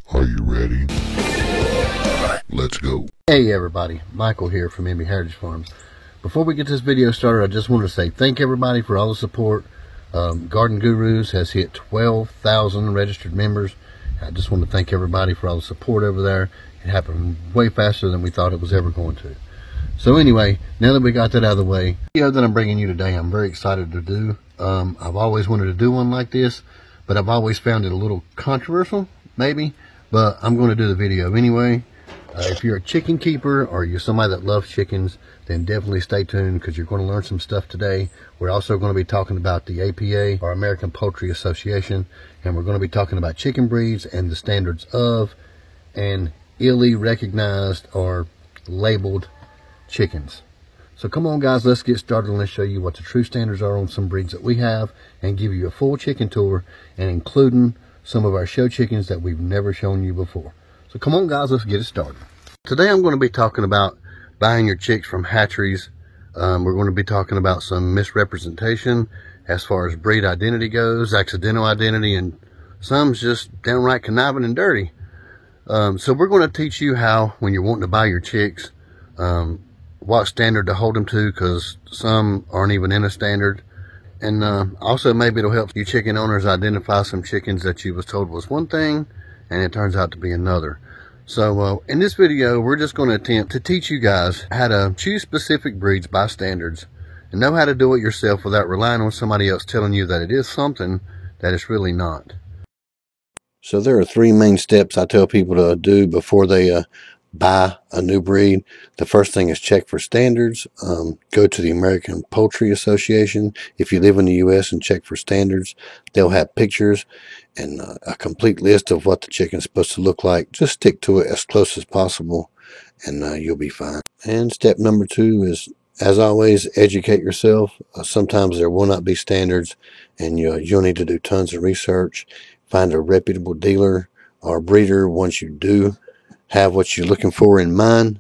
Are you ready? Let's go. Hey everybody, Michael here from MB Heritage Farms. Before we get this video started, I just want to say thank everybody for all the support. Garden Gurus has hit 12,000 registered members. I just want to thank everybody for all the support over there. It happened way faster than we thought it was ever going to. So anyway, now that we got that out of the way, the video that I'm bringing you today, I'm very excited to do. I've always wanted to do one like this, but I've always found it a little controversial, maybe. But I'm going to do the video anyway. If you're a chicken keeper or you're somebody that loves chickens, then definitely stay tuned because you're going to learn some stuff today. We're also going to be talking about the APA, or American Poultry Association, and we're going to be talking about chicken breeds and the standards of and illegally recognized or labeled chickens. So come on guys, let's get started and let's show you what the true standards are on some breeds that we have and give you a full chicken tour, and including some of our show chickens that we've never shown you before. So come on guys, let's get it started. Today I'm going to be talking about buying your chicks from hatcheries. We're going to be talking about some misrepresentation as far as breed identity goes, accidental identity, and some's just downright conniving and dirty. So we're going to teach you how, when you're wanting to buy your chicks, what standard to hold them to, because some aren't even in a standard. And also maybe it'll help you chicken owners identify some chickens that you was told was one thing and it turns out to be another. So in this video, we're just going to attempt to teach you guys how to choose specific breeds by standards and know how to do it yourself without relying on somebody else telling you that it is something that it's really not. So there are three main steps I tell people to do before they buy a new breed. The first thing is check for standards. Go to the American Poultry Association if you live in the U.S. and check for standards. They'll have pictures and a complete list of what the chicken's supposed to look like. Just stick to it as close as possible and you'll be fine. And step number two is, as always, educate yourself. Sometimes there will not be standards and you'll need to do tons of research. Find a reputable dealer or breeder once you do have what you're looking for in mind,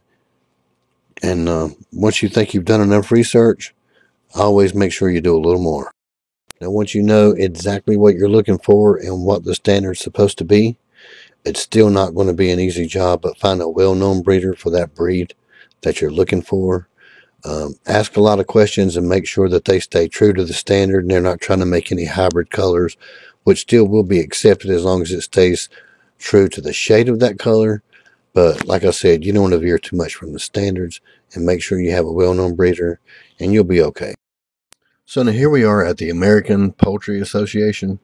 and once you think you've done enough research, always make sure you do a little more. Now once you know exactly what you're looking for and what the standard's supposed to be, it's still not going to be an easy job, but find a well-known breeder for that breed that you're looking for. Ask a lot of questions and make sure that they stay true to the standard and they're not trying to make any hybrid colors, which still will be accepted as long as it stays true to the shade of that color. But like I said, you don't want to veer too much from the standards, and make sure you have a well-known breeder and you'll be okay. So now here we are at the American Poultry Association.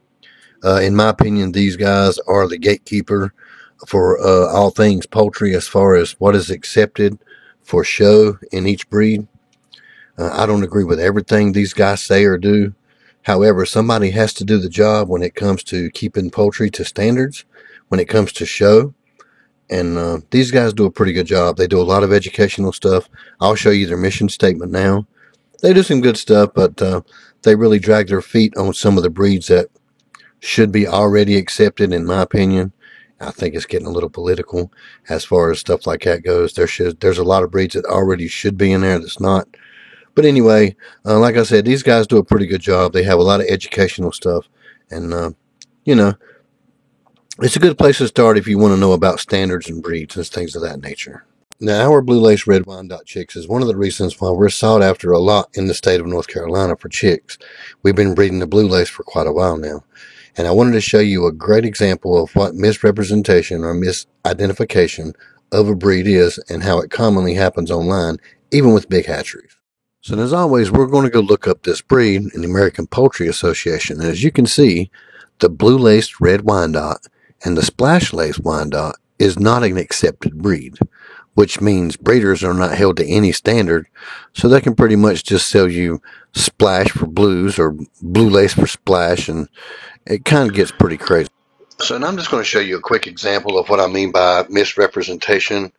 In my opinion, these guys are the gatekeeper for all things poultry as far as what is accepted for show in each breed. I don't agree with everything these guys say or do. However, somebody has to do the job when it comes to keeping poultry to standards, when it comes to show. And these guys do a pretty good job. They do a lot of educational stuff. I'll show you their mission statement now. They do some good stuff, but they really drag their feet on some of the breeds that should be already accepted, in my opinion. I think it's getting a little political as far as stuff like that goes. There's a lot of breeds that already should be in there that's not. But anyway, like I said, these guys do a pretty good job. They have a lot of educational stuff. And, you know, it's a good place to start if you want to know about standards and breeds and things of that nature. Now, our Blue Lace Red Wyandotte chicks is one of the reasons why we're sought after a lot in the state of North Carolina for chicks. We've been breeding the Blue Lace for quite a while now. And I wanted to show you a great example of what misrepresentation or misidentification of a breed is and how it commonly happens online, even with big hatcheries. So as always, we're going to go look up this breed in the American Poultry Association. And as you can see, the Blue Laced Red Wyandotte and the Splash Lace Wyandotte is not an accepted breed, which means breeders are not held to any standard, so they can pretty much just sell you Splash for blues or Blue Lace for Splash, and it kind of gets pretty crazy. So now I'm just going to show you a quick example of what I mean by misrepresentation,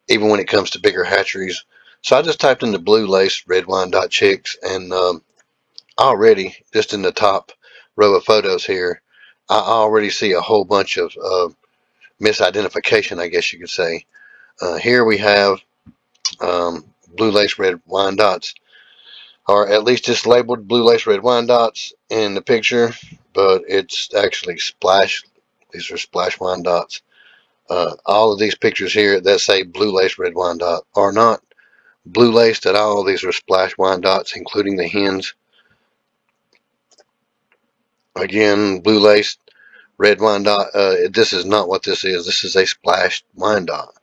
even when it comes to bigger hatcheries. So I just typed in the Blue Lace Red Wyandotte chicks, and already, just in the top row of photos here, I already see a whole bunch of misidentification, I guess you could say. Here we have Blue Lace Red Wyandottes, or at least it's labeled Blue Lace Red Wyandottes in the picture, but it's actually Splash. These are Splash Wyandottes. All of these pictures here that say blue lace red Wyandotte are not blue laced at all. These are splash Wyandottes, including the hens. Again, blue laced red Wyandotte. This is not what this is. This is a splashed Wyandotte.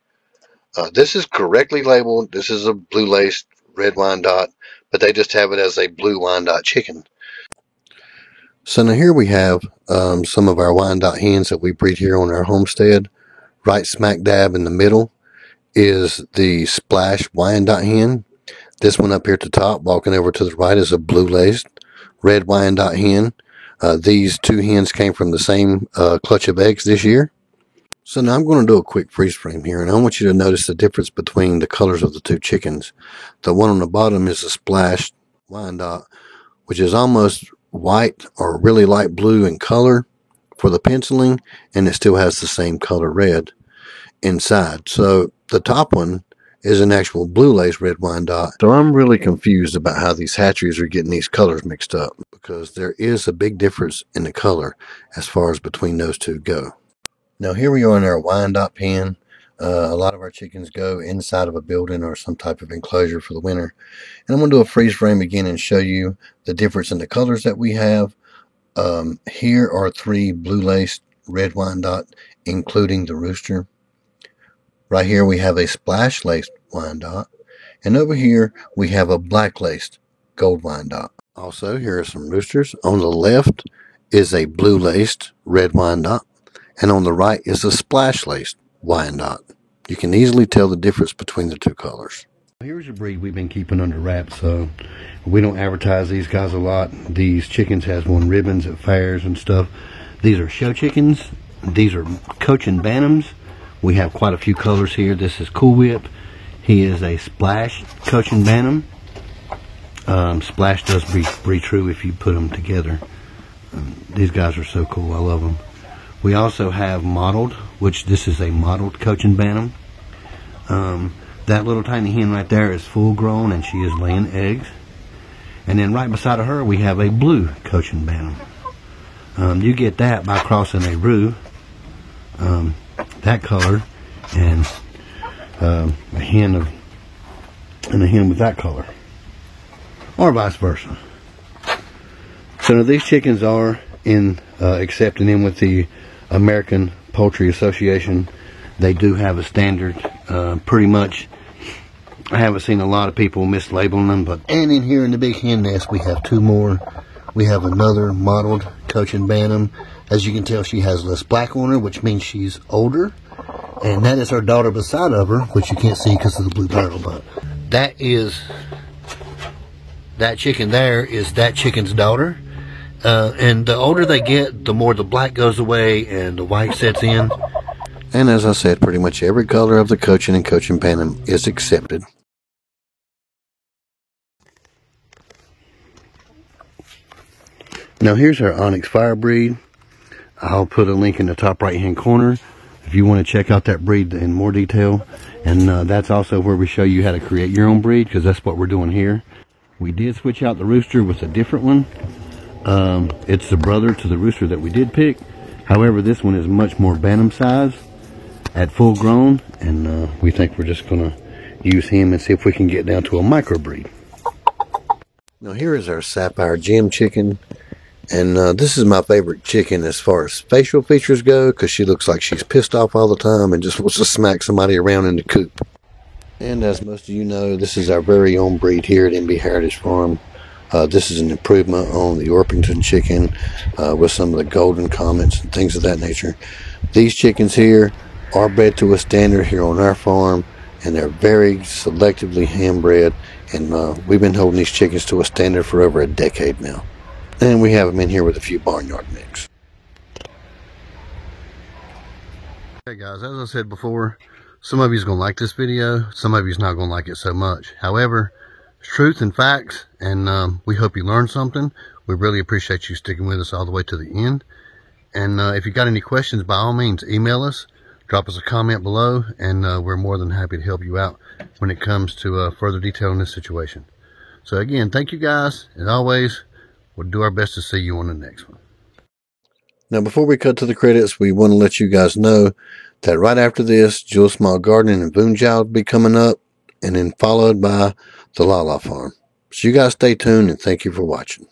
This is correctly labeled. This is a blue laced red Wyandotte, but they just have it as a blue Wyandotte chicken. So now here we have some of our Wyandotte hens that we breed here on our homestead. Right smack dab in the middle is the Splash Wyandotte hen. This one up here at the top, walking over to the right, is a blue laced red Wyandotte hen. These two hens came from the same clutch of eggs this year. So now I'm going to do a quick freeze frame here, and I want you to notice the difference between the colors of the two chickens. The one on the bottom is a Splash Wyandotte, which is almost white or really light blue in color for the penciling, and it still has the same color red inside. So the top one is an actual blue lace red Wyandotte. So I'm really confused about how these hatcheries are getting these colors mixed up, because there is a big difference in the color as far as between those two go. Now here we are in our Wyandotte pen. A lot of our chickens go inside of a building or some type of enclosure for the winter. And I'm going to do a freeze frame again and show you the difference in the colors that we have. Here are 3 blue laced red Wyandotte, including the rooster. Right here we have a splash laced Wyandotte. And over here we have a black laced gold Wyandotte. Also, here are some roosters. On the left is a blue laced red Wyandotte, and on the right is a splash laced Wyandotte. You can easily tell the difference between the two colors. Here's a breed we've been keeping under wraps, so we don't advertise these guys a lot. These chickens has won ribbons at fairs and stuff. These are show chickens. These are Cochin Bantams. We have quite a few colors here. This is Cool Whip. He is a Splash Cochin Bantam. Splash does breed true if you put them together. These guys are so cool. I love them. We also have Mottled, which this is a Mottled Cochin Bantam. That little tiny hen right there is full grown, and she is laying eggs. And then right beside of her we have a blue Cochin Bantam. You get that by crossing a roux, that color, and a hen with that color, or vice versa. So now these chickens are accepted in with the American Poultry Association. They do have a standard. Pretty much, I haven't seen a lot of people mislabeling them. And in here in the big hen nest, we have 2 more. We have another Mottled Cochin Bantam. As you can tell, she has less black on her, which means she's older. And that is her daughter beside of her, which you can't see because of the blue barrel. But that chicken there is that chicken's daughter. And the older they get, the more the black goes away and the white sets in. And as I said, pretty much every color of the Cochin and Cochin Bantam is accepted. Now here's our Onyx Fire breed. I'll put a link in the top right hand corner if you want to check out that breed in more detail. And that's also where we show you how to create your own breed, because that's what we're doing here. We did switch out the rooster with a different one. It's the brother to the rooster that we did pick. However, this one is much more bantam size at full grown, and we think we're just going to use him and see if we can get down to a micro breed. Now here is our Sapphire Gem chicken, and this is my favorite chicken as far as facial features go, because she looks like she's pissed off all the time and just wants to smack somebody around in the coop. And as most of you know, this is our very own breed here at MB Heritage Farm. This is an improvement on the Orpington chicken with some of the golden comments and things of that nature. These chickens here are bred to a standard here on our farm, and they're very selectively hand bred, and we've been holding these chickens to a standard for over a decade now. And we have them in here with a few barnyard mix. Hey guys, as I said before, some of you's gonna like this video, some of you's not gonna like it so much. However, truth and facts, and we hope you learned something. We really appreciate you sticking with us all the way to the end. And if you got any questions, by all means, email us, drop us a comment below, and we're more than happy to help you out when it comes to further detail in this situation. So again, thank you guys. As always, we'll do our best to see you on the next one. Now, before we cut to the credits, we want to let you guys know that right after this, Jewel Small Gardening and Boonjaw will be coming up, and then followed by the Lala Farm. So you guys stay tuned, and thank you for watching.